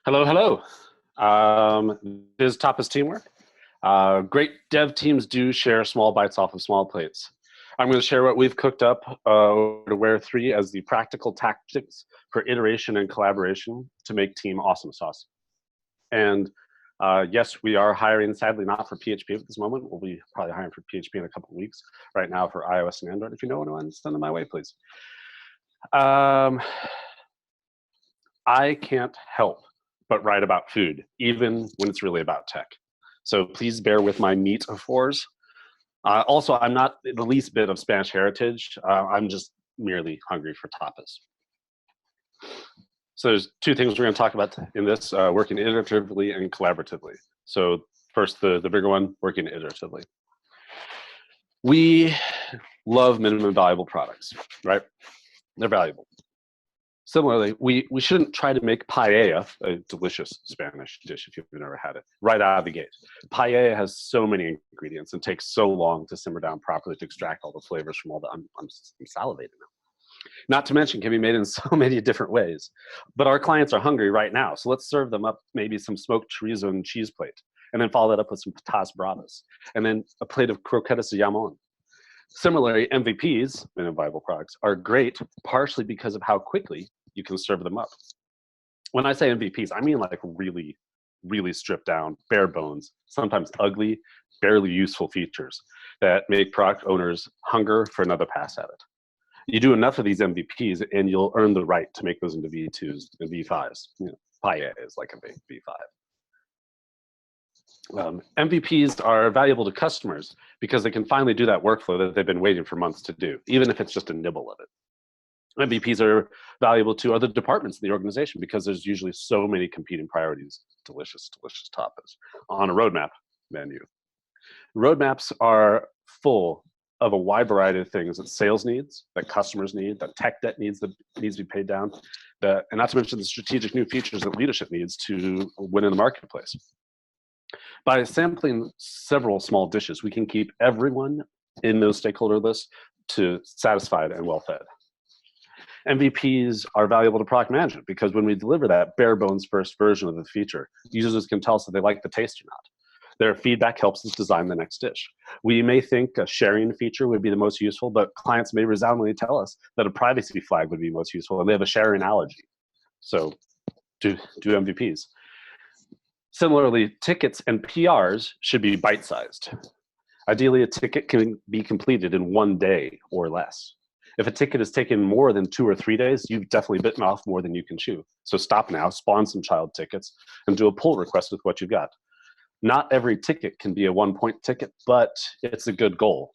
Hello, hello. This is Tapas Teamwork. Great dev teams do share small bites off of small plates. I'm going to share what we've cooked up to Where 3 as the practical tactics for iteration and collaboration to make team awesome sauce. And yes, we are hiring, sadly not for PHP at this moment. We'll be probably hiring for PHP in a couple of weeks. Right now for iOS and Android. If you know anyone, send them my way, please. I can't help but write about food, even when it's really about tech. So please bear with my metaphors. Also, I'm not the least bit of Spanish heritage. I'm just merely hungry for tapas. So there's two things we're going to talk about in this, working iteratively and collaboratively. So first, the bigger one, working iteratively. We love minimum valuable products, right? They're valuable. Similarly, we shouldn't try to make paella, a delicious Spanish dish if you've never had it, right out of the gate. Paella has so many ingredients and takes so long to simmer down properly to extract all the flavors from all the, I'm salivating now. Not to mention can be made in so many different ways. But our clients are hungry right now, so let's serve them up maybe some smoked chorizo and cheese plate, and then follow that up with some patas bravas, and then a plate of croquetas de jamon. Similarly, MVPs, minimum viable products, are great partially because of how quickly you can serve them up. When I say MVPs, I mean like really, really stripped down, bare bones, sometimes ugly, barely useful features that make product owners hunger for another pass at it. You do enough of these MVPs and you'll earn the right to make those into V2s and V5s. You know, paella is like a big V5. MVPs are valuable to customers because they can finally do that workflow that they've been waiting for months to do, even if it's just a nibble of it. MVPs are valuable to other departments in the organization because there's usually so many competing priorities, delicious, delicious tapas, on a roadmap menu. Roadmaps are full of a wide variety of things that sales needs, that customers need, that tech debt needs that needs to be paid down, and not to mention the strategic new features that leadership needs to win in the marketplace. By sampling several small dishes, we can keep everyone in those stakeholder lists to satisfied and well-fed. MVPs are valuable to product management because when we deliver that bare bones first version of the feature, users can tell us if they like the taste or not. Their feedback helps us design the next dish. We may think a sharing feature would be the most useful, but clients may resoundingly tell us that a privacy flag would be most useful, and they have a sharing allergy. So do MVPs. Similarly, tickets and PRs should be bite-sized. Ideally, a ticket can be completed in 1 day or less. If a ticket is taken more than 2 or 3 days, you've definitely bitten off more than you can chew. So stop now, spawn some child tickets, and do a pull request with what you've got. Not every ticket can be a 1-point ticket, but it's a good goal.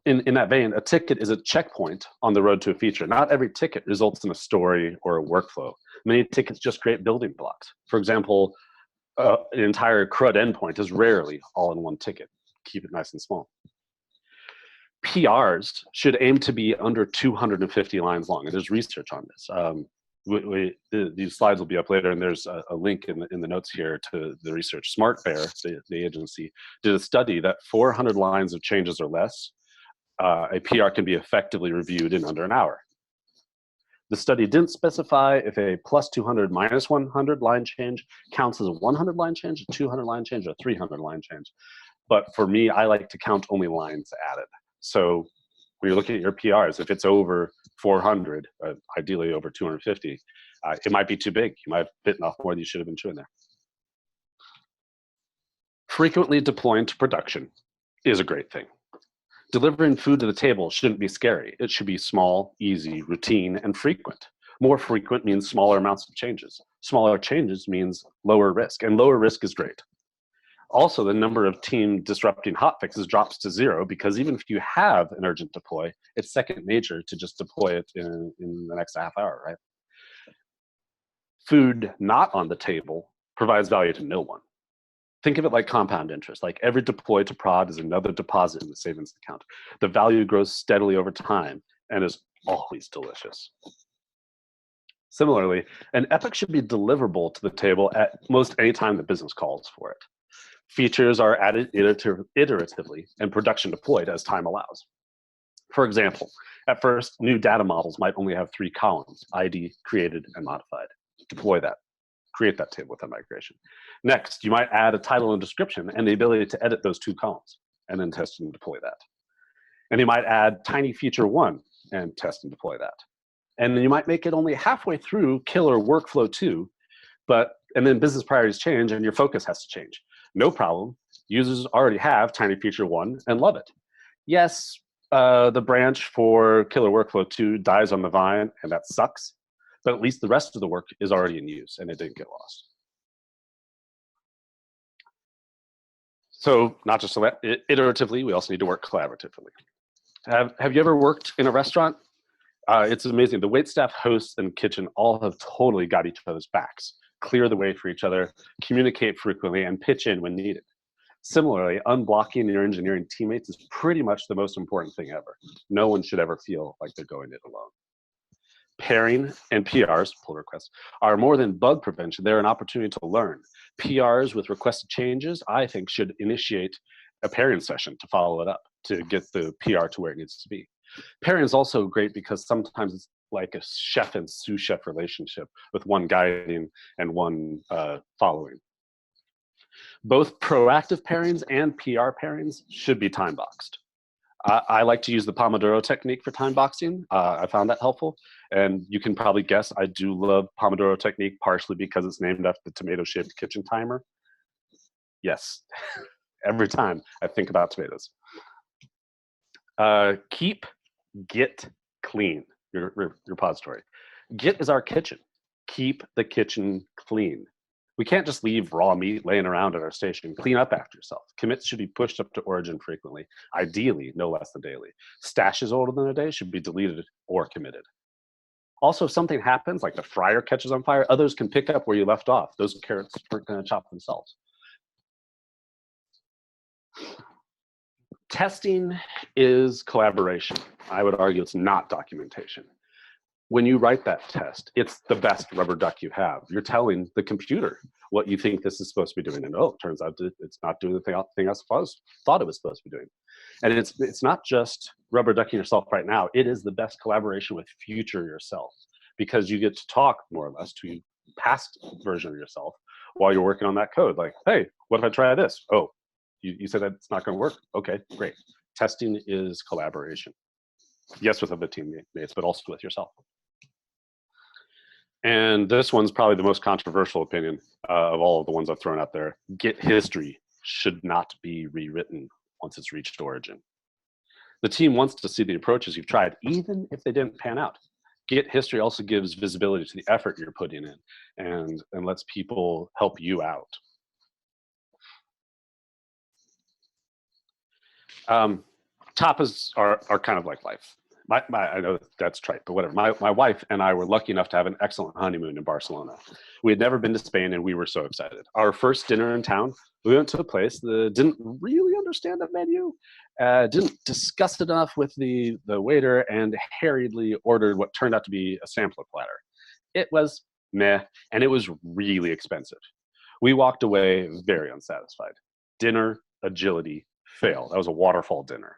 In that vein, a ticket is a checkpoint on the road to a feature. Not every ticket results in a story or a workflow. Many tickets just create building blocks. For example, an entire CRUD endpoint is rarely all in one ticket. Keep it nice and small. PRs should aim to be under 250 lines long, and there's research on this. These slides will be up later, and there's a link in the notes here to the research. SmartBear, the agency, did a study that 400 lines of changes or less, a PR can be effectively reviewed in under an hour. The study didn't specify if a plus 200 minus 100 line change counts as a 100 line change, a 200 line change, or a 300 line change. But for me, I like to count only lines added. So when you're looking at your PRs, if it's over 400, ideally over 250, it might be too big. You might have bitten off more than you should have been chewing there. Frequently deploying to production is a great thing. Delivering food to the table shouldn't be scary. It should be small, easy, routine, and frequent. More frequent means smaller amounts of changes. Smaller changes means lower risk, and lower risk is great. Also, the number of team disrupting hotfixes drops to 0 because even if you have an urgent deploy, it's second nature to just deploy it in the next half hour, right? Food not on the table provides value to no one. Think of it like compound interest. Like every deploy to prod is another deposit in the savings account. The value grows steadily over time and is always delicious. Similarly, an epic should be deliverable to the table at most any time the business calls for it. Features are added iteratively and production deployed as time allows. For example, at first, new data models might only have 3 columns, ID, created, and modified. deploy that, create that table with that migration. Next, you might add a title and description and the ability to edit those 2 columns, and then test and deploy that. And you might add tiny feature 1 and test and deploy that. And then you might make it only halfway through killer workflow 2, and then business priorities change and your focus has to change. No problem. Users already have tiny feature 1 and love it. Yes, the branch for killer workflow 2 dies on the vine, and that sucks. But at least the rest of the work is already in use, and it didn't get lost. So not just iteratively, we also need to work collaboratively. Have you ever worked in a restaurant? It's amazing. The waitstaff, hosts, and kitchen all have totally got each other's backs, clear the way for each other, communicate frequently, and pitch in when needed. Similarly, unblocking your engineering teammates is pretty much the most important thing ever. No one should ever feel like they're going it alone. Pairing and PRs, pull requests, are more than bug prevention. They're an opportunity to learn. PRs with requested changes, I think, should initiate a pairing session to follow it up, to get the PR to where it needs to be. Pairing is also great because sometimes it's like a chef and sous chef relationship with one guiding and one following. Both proactive pairings and PR pairings should be time boxed. I like to use the Pomodoro technique for time boxing. I found that helpful. And you can probably guess I do love Pomodoro technique, partially because it's named after the tomato-shaped kitchen timer. Yes, every time I think about tomatoes. Keep Git clean, your repository. Git is our kitchen. Keep the kitchen clean. We can't just leave raw meat laying around at our station. Clean up after yourself. Commits should be pushed up to origin frequently, ideally no less than daily. Stashes older than a day should be deleted or committed. Also, if something happens, like the fryer catches on fire, others can pick up where you left off. Those carrots aren't going to chop themselves. Testing is collaboration. I would argue it's not documentation. When you write that test, it's the best rubber duck you have. You're telling the computer what you think this is supposed to be doing, and oh, it turns out it's not doing the thing I thought it was supposed to be doing. And it's not just rubber ducking yourself right now. It is the best collaboration with future yourself, because you get to talk more or less to a past version of yourself while you're working on that code. Like, hey, what if I try this? Oh, you said that it's not going to work. Okay, great. Testing is collaboration. Yes, with other teammates, but also with yourself. And this one's probably the most controversial opinion of all of the ones I've thrown out there. Git history should not be rewritten once it's reached origin. The team wants to see the approaches you've tried, even if they didn't pan out. Git history also gives visibility to the effort you're putting in and lets people help you out. Tapas are kind of like life. I know that's trite, but whatever. My wife and I were lucky enough to have an excellent honeymoon in Barcelona. We had never been to Spain, and we were so excited. Our first dinner in town, we went to a place that didn't really understand the menu, didn't discuss it enough with the waiter, and hurriedly ordered what turned out to be a sampler platter. It was meh, and it was really expensive. We walked away very unsatisfied. Dinner, agility, fail. That was a waterfall dinner.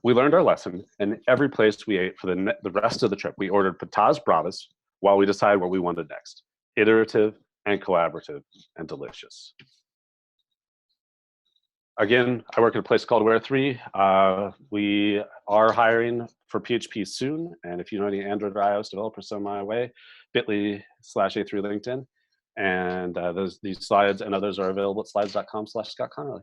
We learned our lesson, and every place we ate for the rest of the trip, we ordered patas bravas while we decided what we wanted next. Iterative and collaborative and delicious. Again, I work at a place called Where3. We are hiring for PHP soon, and if you know any Android or iOS developers, send my way, bit.ly/A3LinkedIn. And these slides and others are available at slides.com/Scott Connerly.